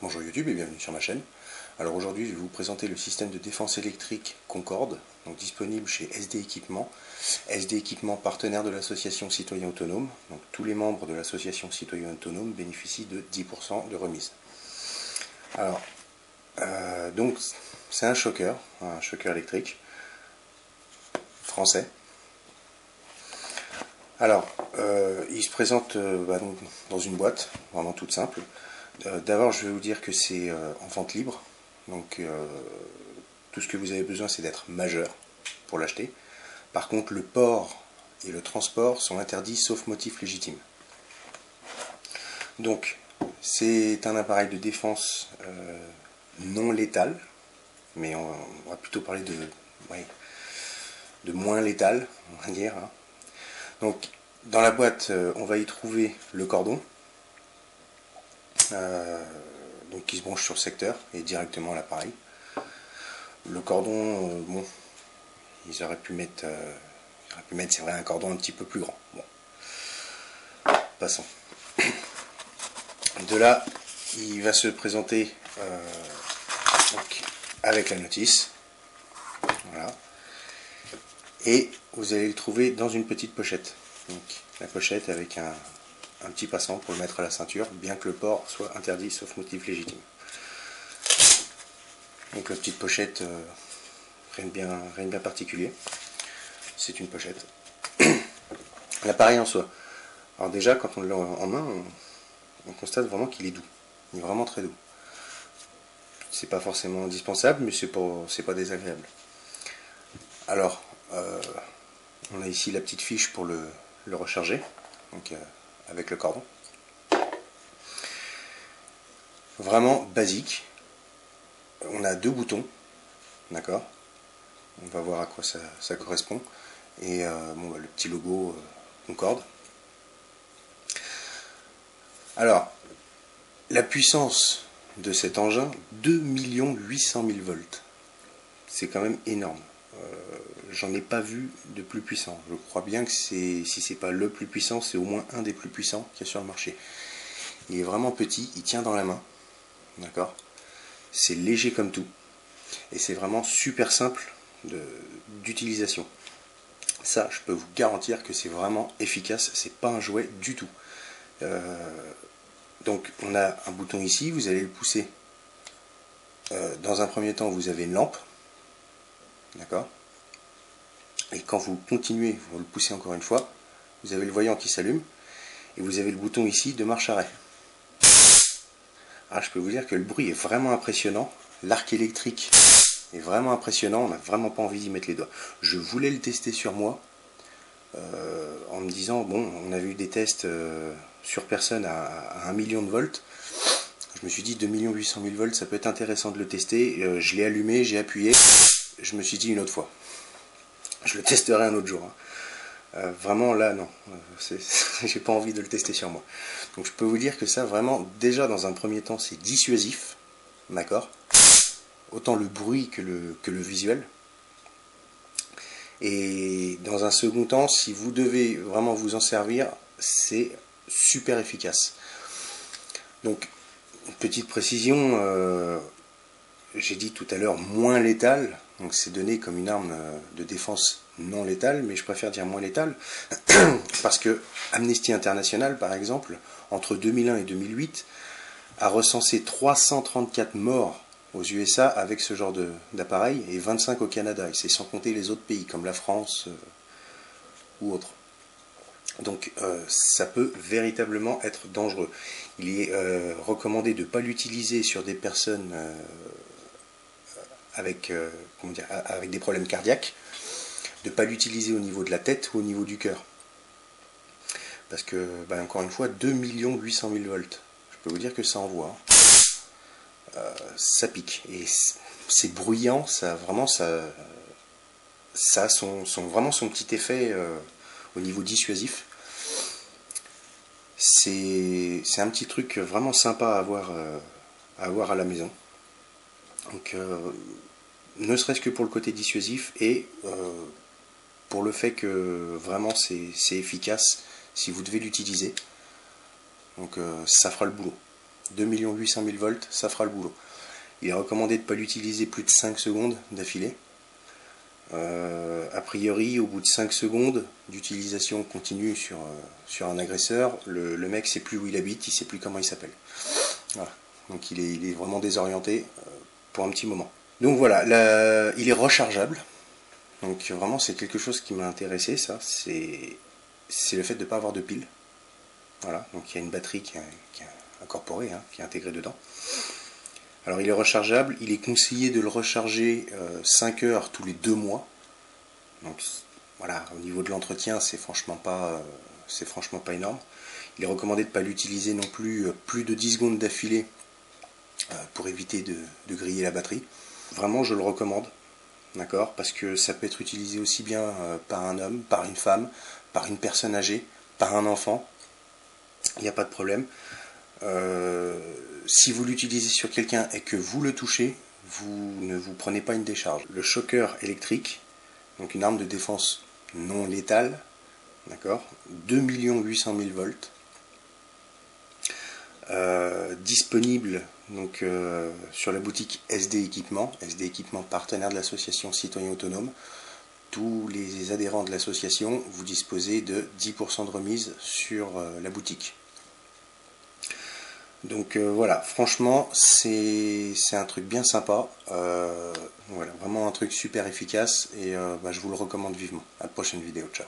Bonjour YouTube et bienvenue sur ma chaîne. Alors aujourd'hui je vais vous présenter le système de défense électrique Concorde, donc disponible chez SD Équipement. SD Équipement, partenaire de l'association Citoyens Autonomes. Donc tous les membres de l'association Citoyens Autonomes bénéficient de 10% de remise. Alors, donc c'est un choker électrique français. Alors, il se présente donc, dans une boîte, vraiment toute simple. D'abord, je vais vous dire que c'est en vente libre. Donc, tout ce que vous avez besoin, c'est d'être majeur pour l'acheter. Par contre, le port et le transport sont interdits sauf motif légitime. Donc, c'est un appareil de défense non létal, mais on va plutôt parler de moins létal, on va dire. Donc, dans la boîte, on va y trouver le cordon, donc qui se branche sur le secteur et directement à l'appareil. Le cordon, bon, ils auraient pu mettre, c'est vrai, un cordon un petit peu plus grand. Bon, passons. De là, il va se présenter donc, avec la notice. Voilà. Et vous allez le trouver dans une petite pochette. Donc, la pochette avec un petit passant pour le mettre à la ceinture, bien que le port soit interdit sauf motif légitime. Donc la petite pochette, rien de bien particulier. C'est une pochette. L'appareil en soi. Alors déjà, quand on l'a en main, on constate vraiment qu'il est doux. Il est vraiment très doux. C'est pas forcément indispensable, mais c'est pas désagréable. Alors, on a ici la petite fiche pour le recharger, donc avec le cordon. Vraiment basique. On a deux boutons, d'accord. On va voir à quoi ça correspond. Et bon, le petit logo Concorde. Alors, la puissance de cet engin, 2 800 000 volts. C'est quand même énorme. J'en ai pas vu de plus puissant. Je crois bien que si c'est pas le plus puissant, c'est au moins un des plus puissants qu'il y a sur le marché. Il est vraiment petit, il tient dans la main. D'accord. C'est léger comme tout. Et c'est vraiment super simple d'utilisation. Ça, je peux vous garantir que c'est vraiment efficace. C'est pas un jouet du tout. Donc, on a un bouton ici. Vous allez le pousser. Dans un premier temps, vous avez une lampe. D'accord. Et quand vous continuez, vous le poussez encore une fois, vous avez le voyant qui s'allume. Et vous avez le bouton ici de marche arrêt. Ah, je peux vous dire que le bruit est vraiment impressionnant. L'arc électrique est vraiment impressionnant. On n'a vraiment pas envie d'y mettre les doigts. Je voulais le tester sur moi. En me disant, bon, on avait eu des tests sur personne à 1 million de volts. Je me suis dit 2 800 000 volts, ça peut être intéressant de le tester. Je l'ai allumé, j'ai appuyé. Je me suis dit une autre fois. Je le testerai un autre jour. Vraiment là, non. J'ai pas envie de le tester sur moi. Donc je peux vous dire que ça, vraiment, déjà dans un premier temps, c'est dissuasif. D'accord. Autant le bruit que le visuel. Et dans un second temps, si vous devez vraiment vous en servir, c'est super efficace. Donc, une petite précision, j'ai dit tout à l'heure moins létale, donc c'est donné comme une arme de défense non létale, mais je préfère dire moins létale, parce que Amnesty International, par exemple, entre 2001 et 2008, a recensé 334 morts aux USA avec ce genre d'appareil et 25 au Canada, et c'est sans compter les autres pays comme la France ou autres. Donc ça peut véritablement être dangereux. Il est recommandé de ne pas l'utiliser sur des personnes avec des problèmes cardiaques, de ne pas l'utiliser au niveau de la tête ou au niveau du cœur. Parce que, encore une fois, 2 800 000 volts. Je peux vous dire que ça envoie. Ça pique. Et c'est bruyant, ça a vraiment vraiment son petit effet au niveau dissuasif. C'est un petit truc vraiment sympa à avoir à la maison. Donc, ne serait-ce que pour le côté dissuasif et pour le fait que vraiment c'est efficace si vous devez l'utiliser. Donc, ça fera le boulot. 2 800 000 volts, ça fera le boulot. Il est recommandé de ne pas l'utiliser plus de 5 secondes d'affilée. A priori, au bout de 5 secondes d'utilisation continue sur un agresseur, le mec sait plus où il habite, il sait plus comment il s'appelle. Voilà. Donc il est vraiment désorienté pour un petit moment. Donc voilà, il est rechargeable. Donc vraiment c'est quelque chose qui m'a intéressé, ça. C'est le fait de ne pas avoir de pile. Voilà, donc il y a une batterie qui est incorporée, hein, qui est intégrée dedans. Alors il est rechargeable, il est conseillé de le recharger 5 heures tous les 2 mois. Donc voilà, au niveau de l'entretien, c'est franchement pas énorme. Il est recommandé de ne pas l'utiliser non plus plus de 10 secondes d'affilée pour éviter de griller la batterie. Vraiment, je le recommande, d'accord, parce que ça peut être utilisé aussi bien par un homme, par une femme, par une personne âgée, par un enfant. Il n'y a pas de problème. Si vous l'utilisez sur quelqu'un et que vous le touchez, vous ne vous prenez pas une décharge. Le choqueur électrique, donc une arme de défense non létale, d'accord, 2 800 000 volts, disponible donc sur la boutique SD Équipement partenaire de l'association Citoyens Autonomes. Tous les adhérents de l'association, vous disposez de 10% de remise sur la boutique. Donc voilà, franchement, c'est un truc bien sympa. Voilà, vraiment un truc super efficace et je vous le recommande vivement. À la prochaine vidéo, ciao.